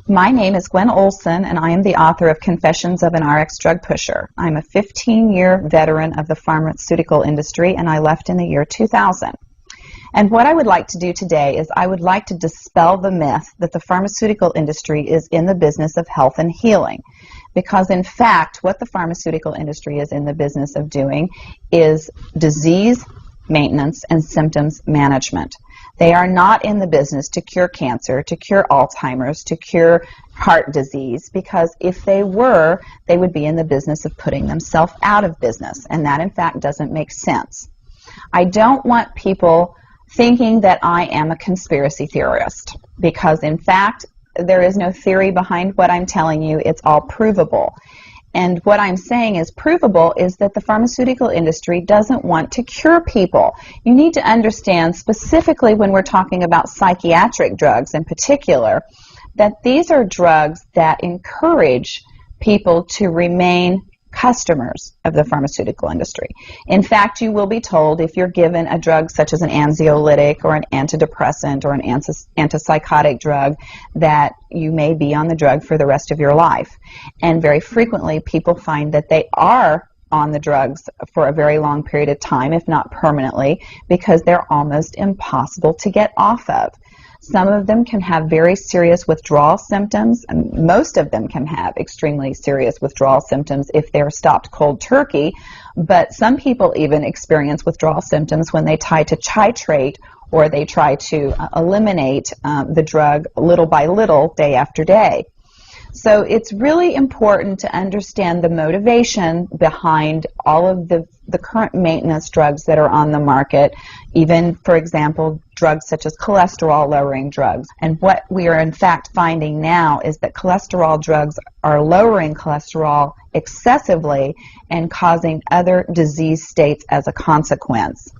My name is Gwen Olson, and I am the author of Confessions of an RX Drug Pusher. I'm a 15-year veteran of the pharmaceutical industry, and I left in the year 2000. And what I would like to do today is I would like to dispel the myth that the pharmaceutical industry is in the business of health and healing. Because in fact, what the pharmaceutical industry is in the business of doing is disease maintenance and symptoms management. They are not in the business to cure cancer, to cure Alzheimer's, to cure heart disease, because if they were, they would be in the business of putting themselves out of business, and that in fact doesn't make sense. I don't want people thinking that I am a conspiracy theorist, because in fact there is no theory behind what I'm telling you. It's all provable. And what I'm saying is provable is that the pharmaceutical industry doesn't want to cure people. You need to understand, specifically when we're talking about psychiatric drugs in particular, that these are drugs that encourage people to remain customers of the pharmaceutical industry. In fact, you will be told if you're given a drug such as an anxiolytic or an antidepressant or an antipsychotic drug that you may be on the drug for the rest of your life. And very frequently people find that they are on the drugs for a very long period of time, if not permanently, because they're almost impossible to get off of. Some of them can have very serious withdrawal symptoms, and most of them can have extremely serious withdrawal symptoms if they're stopped cold turkey, but some people even experience withdrawal symptoms when they try to titrate or they try to eliminate the drug little by little, day after day. So it's really important to understand the motivation behind all of the current maintenance drugs that are on the market, even, for example, drugs such as cholesterol-lowering drugs. And what we are in fact finding now is that cholesterol drugs are lowering cholesterol excessively and causing other disease states as a consequence.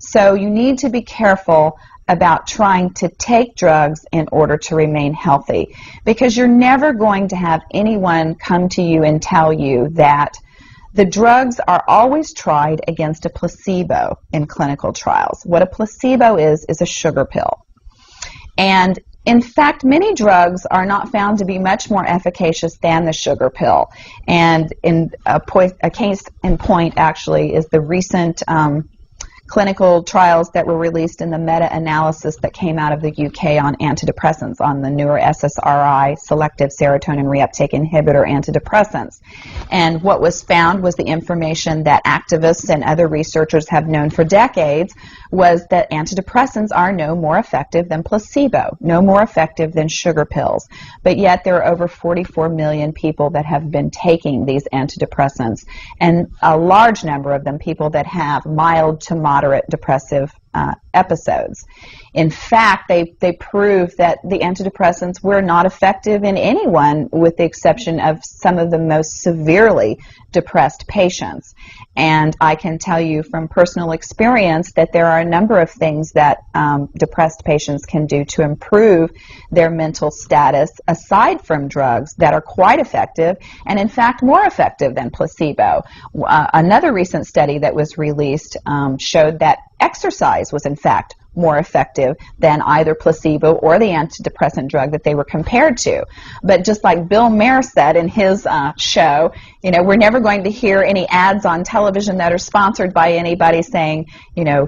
So you need to be careful about trying to take drugs in order to remain healthy, because you're never going to have anyone come to you and tell you that the drugs are always tried against a placebo in clinical trials. What a placebo is a sugar pill. And in fact, many drugs are not found to be much more efficacious than the sugar pill. And in a case in point actually is the recent clinical trials that were released in the meta-analysis that came out of the UK on antidepressants, on the newer SSRI, selective serotonin reuptake inhibitor antidepressants. And what was found was the information that activists and other researchers have known for decades, was that antidepressants are no more effective than placebo, no more effective than sugar pills. But yet there are over 44 million people that have been taking these antidepressants, and a large number of them people that have mild to moderate depressive episodes. In fact, they prove that the antidepressants were not effective in anyone with the exception of some of the most severely depressed patients. And I can tell you from personal experience that there are a number of things that depressed patients can do to improve their mental status aside from drugs that are quite effective, and in fact more effective than placebo. Another recent study that was released showed that exercise was in fact more effective than either placebo or the antidepressant drug that they were compared to. But just like Bill Maher said in his show, you know, we're never going to hear any ads on television that are sponsored by anybody saying, you know,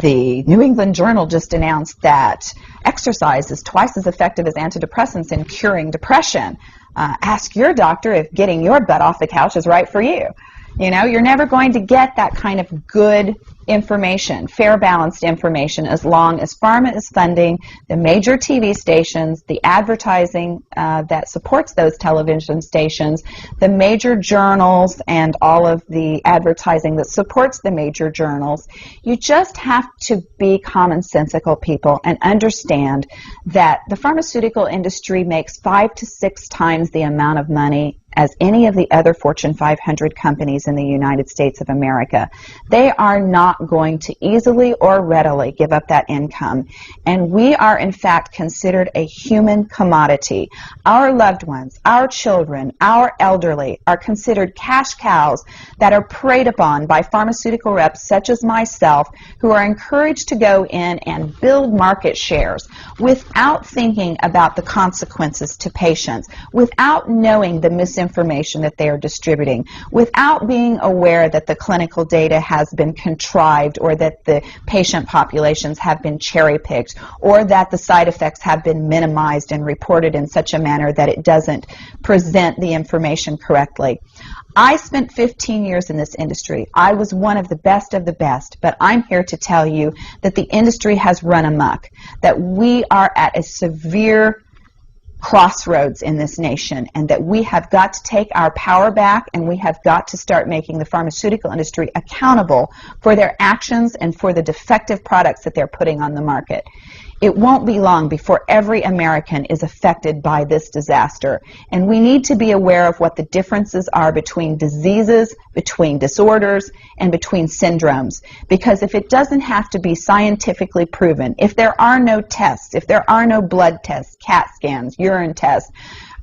the New England Journal just announced that exercise is twice as effective as antidepressants in curing depression. Ask your doctor if getting your butt off the couch is right for you. You know, you're never going to get that kind of good information, fair, balanced information, as long as pharma is funding the major TV stations, the advertising that supports those television stations, the major journals, and all of the advertising that supports the major journals. You just have to be commonsensical people and understand that the pharmaceutical industry makes 5 to 6 times the amount of money as any of the other Fortune 500 companies in the United States of America. They are not going to easily or readily give up that income. And we are, in fact, considered a human commodity. Our loved ones, our children, our elderly are considered cash cows that are preyed upon by pharmaceutical reps such as myself, who are encouraged to go in and build market shares without thinking about the consequences to patients, without knowing the misinformation that they are distributing, without being aware that the clinical data has been contrived, or that the patient populations have been cherry-picked, or that the side effects have been minimized and reported in such a manner that it doesn't present the information correctly. I spent 15 years in this industry. I was one of the best, but I'm here to tell you that the industry has run amok, that we are at a severe crossroads in this nation, and that we have got to take our power back, and we have got to start making the pharmaceutical industry accountable for their actions and for the defective products that they're putting on the market. It won't be long before every American is affected by this disaster, and we need to be aware of what the differences are between diseases, between disorders, and between syndromes. Because if it doesn't have to be scientifically proven, if there are no tests, if there are no blood tests, CAT scans, urine tests,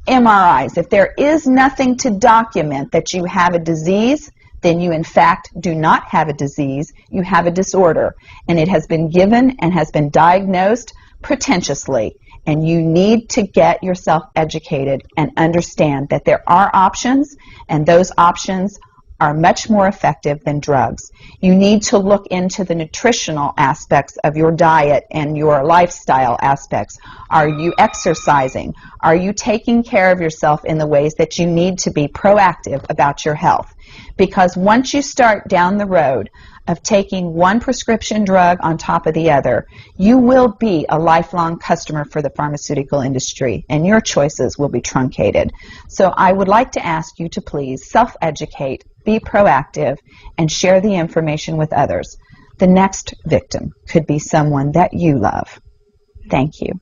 MRIs, if there is nothing to document that you have a disease, then you in fact do not have a disease, you have a disorder. And it has been given and has been diagnosed pretentiously. And you need to get yourself educated and understand that there are options, and those options are much more effective than drugs. You need to look into the nutritional aspects of your diet and your lifestyle aspects. Are you exercising? Are you taking care of yourself in the ways that you need to be proactive about your health? Because once you start down the road of taking one prescription drug on top of the other, you will be a lifelong customer for the pharmaceutical industry, and your choices will be truncated. So I would like to ask you to please self-educate, be proactive, and share the information with others. The next victim could be someone that you love. Thank you.